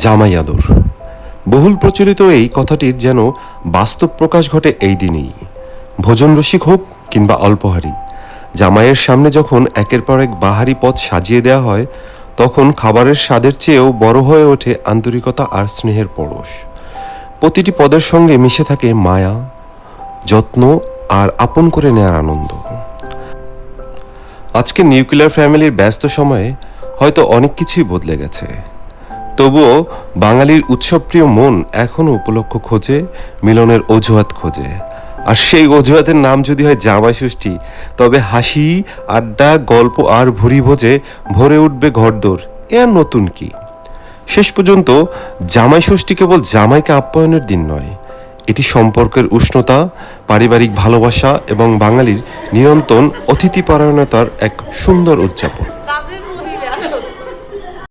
জামাই আদর। বহুল প্রচলিত এই কথাটির যেন বাস্তব প্রকাশ ঘটে এই দিনেই। ভোজন রসিক হোক কিংবা অল্পহারী, জামাইয়ের সামনে যখন একের পর এক বাহারি পদ সাজিয়ে দেওয়া হয়, তখন খাবারের স্বাদের চেয়েও বড় হয়ে ওঠে আন্তরিকতা আর স্নেহের পরশ। প্রতিটি পদের সঙ্গে মিশে থাকে মায়া, যত্ন আর আপন করে নেয়ার আনন্দ। আজকে নিউক্লিয়ার ফ্যামিলির ব্যস্ত সময়ে হয়তো অনেক কিছুই বদলে গেছে, তবুও বাঙালির উৎসবপ্রিয় মন এখনও উপলক্ষ খোঁজে, মিলনের অজুহাত খোঁজে। আর সেই অজুহাতের নাম যদি হয় জামাই ষষ্ঠী, তবে হাসি, আড্ডা, গল্প আর ভুরি ভোজে ভরে উঠবে ঘরদোর। এ আর নতুন কি? শেষ পর্যন্ত জামাই ষষ্ঠী কেবল জামাইকে আপ্যায়নের দিন নয়, এটি সম্পর্কের উষ্ণতা, পারিবারিক ভালোবাসা এবং বাঙালির নিরন্তর অতিথিপরায়ণতার এক সুন্দর উদযাপন।